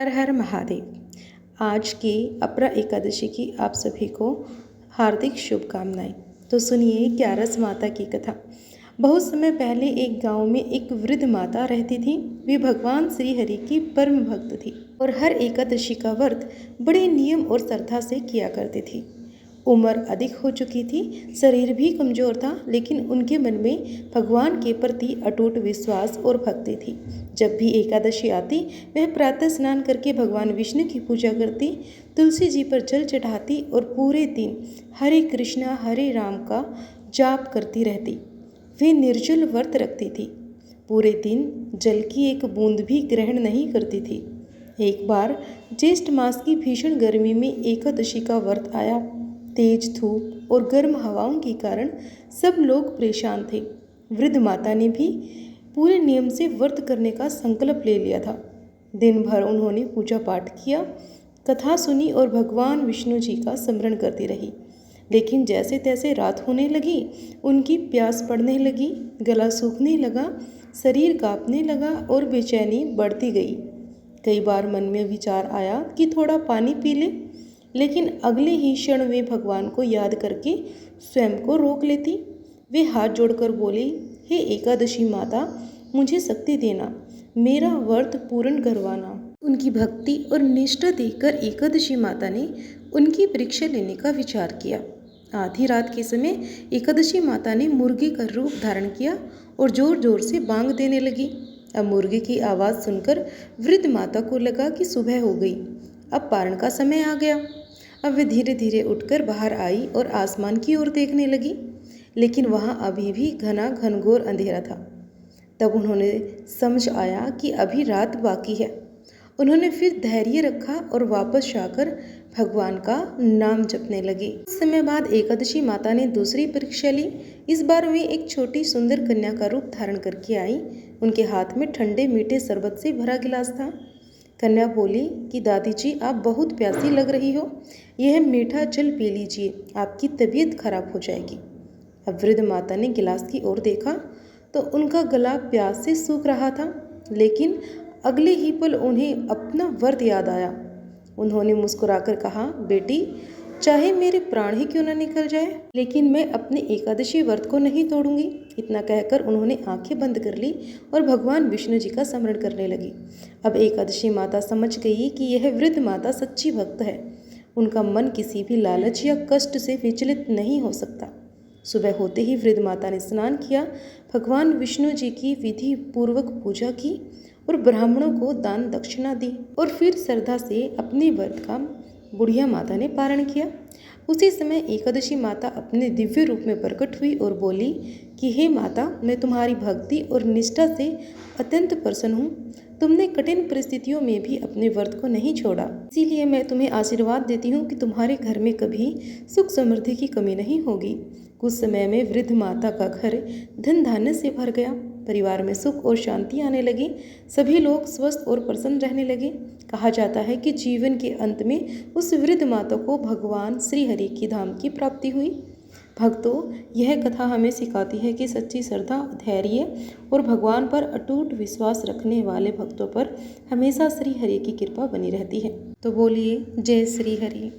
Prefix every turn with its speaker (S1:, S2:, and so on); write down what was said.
S1: हर हर महादेव। आज की अपरा एकादशी की आप सभी को हार्दिक शुभकामनाएं। तो सुनिए ग्यारस माता की कथा। बहुत समय पहले एक गांव में एक वृद्ध माता रहती थी। वे भगवान श्री हरि की परम भक्त थी और हर एकादशी का व्रत बड़े नियम और श्रद्धा से किया करती थी। उम्र अधिक हो चुकी थी, शरीर भी कमजोर था, लेकिन उनके मन में भगवान के प्रति अटूट विश्वास और भक्ति थी। जब भी एकादशी आती, वह प्रातः स्नान करके भगवान विष्णु की पूजा करती, तुलसी जी पर जल चढ़ाती और पूरे दिन हरे कृष्णा हरे राम का जाप करती रहती। वे निर्जल व्रत रखती थी, पूरे दिन जल की एक बूंद भी ग्रहण नहीं करती थी। एक बार ज्येष्ठ मास की भीषण गर्मी में एकादशी का व्रत आया। तेज धूप और गर्म हवाओं के कारण सब लोग परेशान थे। वृद्ध माता ने भी पूरे नियम से व्रत करने का संकल्प ले लिया था। दिन भर उन्होंने पूजा पाठ किया, कथा सुनी और भगवान विष्णु जी का स्मरण करती रही। लेकिन जैसे तैसे रात होने लगी, उनकी प्यास बढ़ने लगी, गला सूखने लगा, शरीर कांपने लगा और बेचैनी बढ़ती गई। कई बार मन में विचार आया कि थोड़ा पानी पी ले, लेकिन अगले ही क्षण वे भगवान को याद करके स्वयं को रोक लेती। वे हाथ जोड़कर बोली, हे एकादशी माता, मुझे शक्ति देना, मेरा व्रत पूर्ण करवाना। उनकी भक्ति और निष्ठा देखकर एकादशी माता ने उनकी परीक्षा लेने का विचार किया। आधी रात के समय एकादशी माता ने मुर्गे का रूप धारण किया और जोर जोर से बांग देने लगी। अब मुर्गे की आवाज़ सुनकर वृद्ध माता को लगा कि सुबह हो गई, अब पारण का समय आ गया। अब वे धीरे धीरे उठकर बाहर आई और आसमान की ओर देखने लगी, लेकिन वहाँ अभी भी घना घनघोर अंधेरा था। तब उन्होंने समझ आया कि अभी रात बाकी है। उन्होंने फिर धैर्य रखा और वापस जाकर भगवान का नाम जपने लगी। कुछ समय बाद एकादशी माता ने दूसरी परीक्षा ली। इस बार वे एक छोटी सुंदर कन्या का रूप धारण करके आई। उनके हाथ में ठंडे मीठे शरबत से भरा गिलास था। कन्या बोली कि दादी जी, आप बहुत प्यासी लग रही हो, यह मीठा जल पी लीजिए, आपकी तबीयत खराब हो जाएगी। अब वृद्ध माता ने गिलास की ओर देखा तो उनका गला प्यास से सूख रहा था, लेकिन अगले ही पल उन्हें अपना व्रत याद आया। उन्होंने मुस्कुराकर कहा, बेटी, चाहे मेरे प्राण ही क्यों न निकल जाए, लेकिन मैं अपने एकादशी व्रत को नहीं तोड़ूंगी। इतना कहकर उन्होंने आंखें बंद कर ली और भगवान विष्णु जी का स्मरण करने लगी। अब एकादशी माता समझ गई कि यह वृद्ध माता सच्ची भक्त है। उनका मन किसी भी लालच या कष्ट से विचलित नहीं हो सकता। सुबह होते ही वृद्ध माता ने स्नान किया, भगवान विष्णु जी की विधि पूर्वक पूजा की और ब्राह्मणों को दान दक्षिणा दी और फिर श्रद्धा से अपने व्रत का बुढ़िया माता ने पारण किया। उसी समय एकादशी माता अपने दिव्य रूप में प्रकट हुई और बोली कि हे माता, मैं तुम्हारी भक्ति और निष्ठा से अत्यंत प्रसन्न हूँ। तुमने कठिन परिस्थितियों में भी अपने व्रत को नहीं छोड़ा, इसीलिए मैं तुम्हें आशीर्वाद देती हूँ कि तुम्हारे घर में कभी सुख समृद्धि की कमी नहीं होगी। कुछ समय में वृद्ध माता का घर धन धान्य से भर गया। परिवार में सुख और शांति आने लगी। सभी लोग स्वस्थ और प्रसन्न रहने लगे। कहा जाता है कि जीवन के अंत में उस वृद्ध माता को भगवान श्री हरि की धाम की प्राप्ति हुई। भक्तों, यह कथा हमें सिखाती है कि सच्ची श्रद्धा, धैर्य और भगवान पर अटूट विश्वास रखने वाले भक्तों पर हमेशा श्री हरि की कृपा बनी रहती है। तो बोलिए जय श्री हरि।